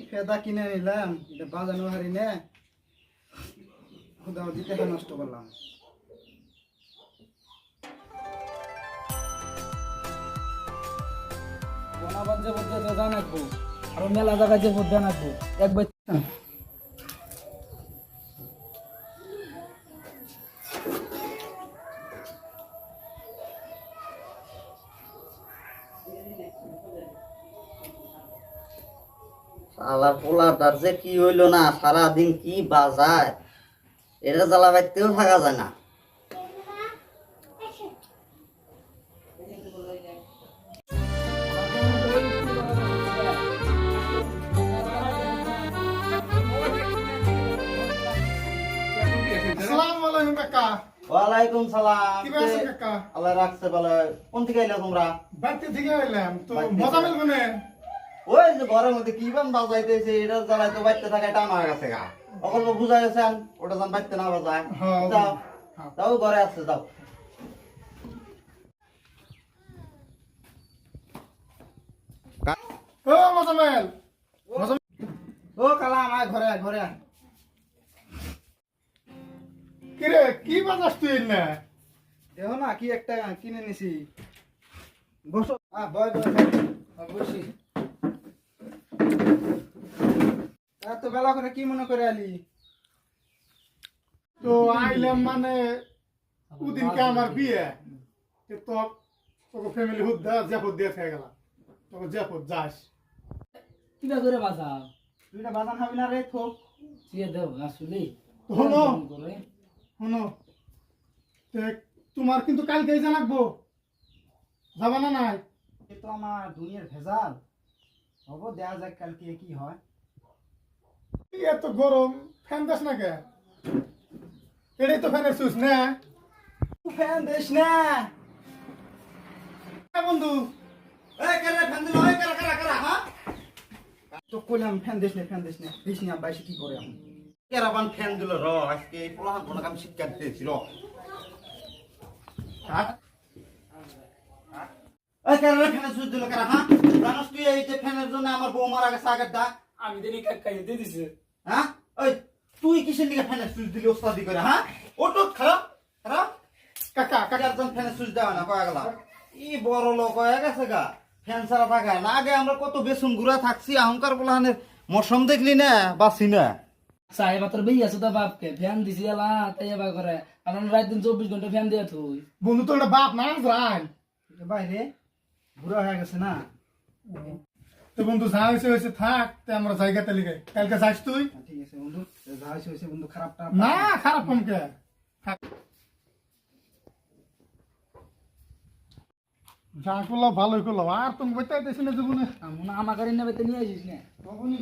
ফেদা কিনে নিলাম, এটা বাজানো হারি না, খুদাও দিতে নষ্ট করলাম। বনাবাঞ্জে মধ্যে তো জানাবো আর মেলা জায়গায় যে মধ্যে জানাবো একবার শালা পোলাটার যে কি হইলো না, সারাদিন কি বাজায়, এটা জ্বালা বাইতেও থাকা যায় না। ওয়ালাইকুম সালাম। আল্লাহ রাখছে বলে। কোন থেকে এলে তোমরা? বাড়ি থেকে এলাম তো মজা মিলবে না। ওই যে ঘরের মধ্যে কি বান বাজাইতেছে, এটা জ্বালাই তো বাইতে থাকা টান হয়ে গেছে গা। অকল্প বুঝা গেছেন ওটা যেন বাইতে না বাজায়। যাও যাও ঘরে আসছে, যাও। ও মজামেল, ও কালা আমার ঘরে ঘরে কিরে কি বাজাস তুই না? দেখো না কি একটা কিনে নিছি। বসো, বয় বয় বসি। এত বেলা করে কি মনে করে আলি? তো আইলাম মানে ওদিনকে আমার বিয়ে, তো তোকে ফ্যামিলি হুদ জাফর দিয়ে থেকে গেলাম, তোকে জাফর যাস। কিবা করে বাজা তুইটা বাজান খাবি না রে? থোক দিয়ে দেব আসলে শোনো শোনো, তোমার কিন্তু কালকে জানাবো, যাবা না? নাই এ তো আমার দুনিয়ার ভেজাল। হব দেয়া যাক কালকে কি হয়। এত গরম, ফ্যান দাস না কে? এটাই তো ফ্যানের সুইচ না? ফ্যান দেশ না বন্ধু, তো কইলাম ফ্যান দেশ না, ফ্যান দেশ না, দেশ না। আব্বা এসে কি করে এখন? কেরাবান ফ্যান দিল র, আজকে এই পোলাহান কোনো কাম শিক্ষা দিতেছিল। এই কেরালা ফ্যানের সুইচ দিল কেরা? হ্যাঁ জানোস তুই এই যে ফ্যানের জন্য আমার বউ মারা গেছে আগের দা? আমি দেরি কাকাই দিয়ে দিছে। হ্যাঁ ওই তুই কিসের দিকে ফ্যানের সুইচ দিলি ওস্তাদি করে? হ্যাঁ ওটো খারাপ খারাপ। কাকা কাকা কাকার জন ফ্যানের সুইচ দেওয়া না কয়া গেল। ই বড় লোক হয়ে গেছে গা, ফ্যান ছাড়া থাকা না। আগে আমরা কত বেসন গুড়া থাকছি, অহংকার পোলাহানের মৌসুম দেখলি না, বাসি না। সাহেব তোর বেই আছে তো বাপকে ফ্যান দিছি এলা তাই এবার করে আমরা রাত দিন 24 ঘন্টা ফ্যান দিয়ে থুই। বন্ধু তো একটা বাপ না রান। বাইরে বুড়া হয়ে গেছে না। তো বন্ধু যা হয়েছে হয়েছে থাক, তে আমরা জায়গাতে লিখে কালকে যাস তুই। ঠিক আছে বন্ধু, যা হয়েছে হয়েছে বন্ধু। খারাপটা না খারাপ কমকে যা করলো ভালোই করলো, আর তুমি বইতে না জীবনে। মনে আমার গাড়ি নেবে তো নিয়ে আসিস না। তখনই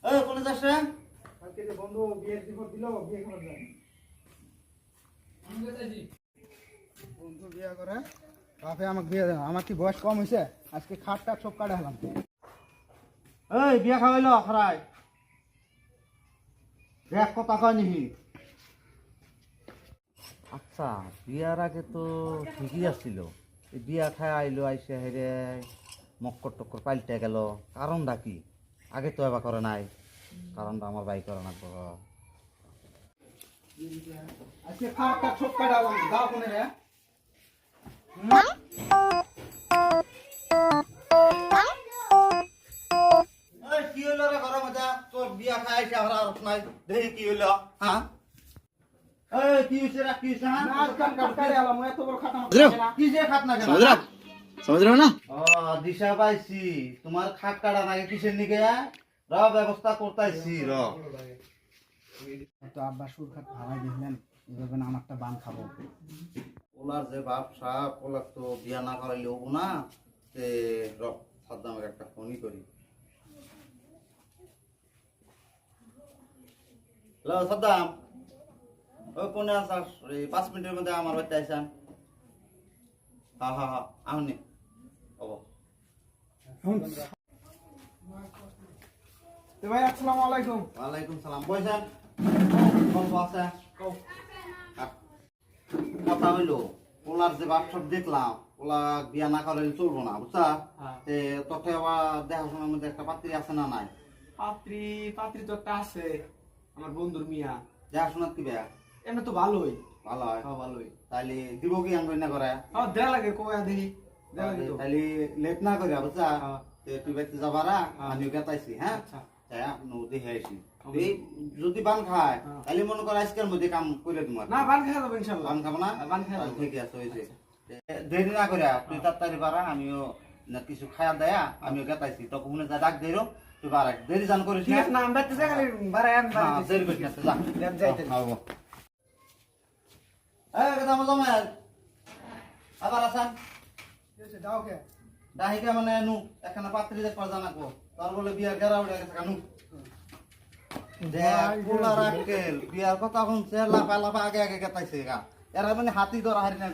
এই কোনে যাস রে? কালকে যে বন্ধু বিয়ের রিপোর্ট দিল, বিয়ে করে যায় বন্ধু বিয়ে করে। বাপে আমাকে বিয়ে দেয়। আমার কি বয়স কম হয়েছে? আজকে খাট টাট সব কাটা হলাম। এই বিয়া খাওয়াইল খরাই দেখ কথা কয় নিহি। আচ্ছা বিয়ার আগে তো ঠিকই আসছিল, এই বিয়া খায় আইলো, আইসে হেরে মক্কর টক্কর পাল্টে গেল। কারণটা কি? আগে তো এবার করে নাই, কারণটা আমার বাই করে না। আজকে খাট টাট সব কাটা হলাম। দাও কোনে রে? কি হইলো রে ঘরের মধ্যে? তোর বিয়া খায় আইসে আর আর নাই, দেখি কি হইলো? হ্যাঁ এই কি হইছে রে? কি হইছে? হ্যাঁ না কাট কাট কাটা হলাম। এত বড় খাট আমার কি যে খাট না কেন? সমুদ্র না ও দিশা পাইছি, তোমার খাট কাটা নাকি কিসের নিকে? র ব্যবস্থা করতেছি র। তো আব্বা সুর খাট ভাড়াই দিলেন, এভাবে না আমারটা বান খাবো। ওলার যে ব্যবসা, ওলার তো বিয়া না করাইলে হবো না। তে র সাদ্দামের একটা ফোনই করি। হ্যালো সাদ্দাম, ওই কোনে আসাস? 5 মিনিটের মধ্যে আমার বাড়িতে আইসান। হ্যাঁ হ্যাঁ হ্যাঁ, আহনি। হবো। তো ভাই আসসালামু আলাইকুম। ওয়ালাইকুম সালাম। বলছেন গল্প আছে কথা হইলো ওলার যে বাপসব দেখলাম ওলা বিয়া না করলে চলবো না বুঝছা। তোকে আবার দেখাশোনার মধ্যে একটা পাত্রী আছে না নাই? পাত্রী তো একটা আছে আমার বন্ধুর মিয়া। দেখাশোনার কি বেয়া এমনি তো ভালোই। ভালো হয়? হ্যাঁ ভালোই। তাইলে দিব কি আনবেন না করে? হ্যাঁ দেয়া লাগে কয়া দেখি দেয়া লাগে তো। তাইলে লেট না করিয়া বুঝছা। হ্যাঁ। তুই বাইতে যাবারা হ্যাঁ। আমিও গেতাইছি। হ্যাঁ আচ্ছা দেখে আইসি। এই যদি বান খায় হ্যাঁ। তাহলে মনে কর আজকের মধ্যে কাম করে তোমার না বান খাওয়া যাবে ইনশাল্লাহ। বান খাবো না? বান খাওয়া তাহলে যাবে। ঠিক আছে হয়েছে। দেরি না করিয়া তুই তাড়াতাড়ি পারা আমিও না কিছু খায়া দেয়া আমিও গেতাইছি তখন মনে যা ডাক দেরো তুই বারা দেরি জান করিস ঠিক আছে না আমরা তো জায়গা বাড়ায় আমি হ্যাঁ, বাড়াই দেরি করিস না যা যাইতে হবো। এই কথা আমার জমা আবার আসান দাও কে ডাহিকা মানে নু এখানে পাত্রী দেখবার জানা কো তার বলে বিয়ার গেরা উঠে গেছে কানু বিয়ার কথা শুনছে লাফা লাফা আগে আগে গেতাইছে গা এরা মানে হাতি ধরা হারি না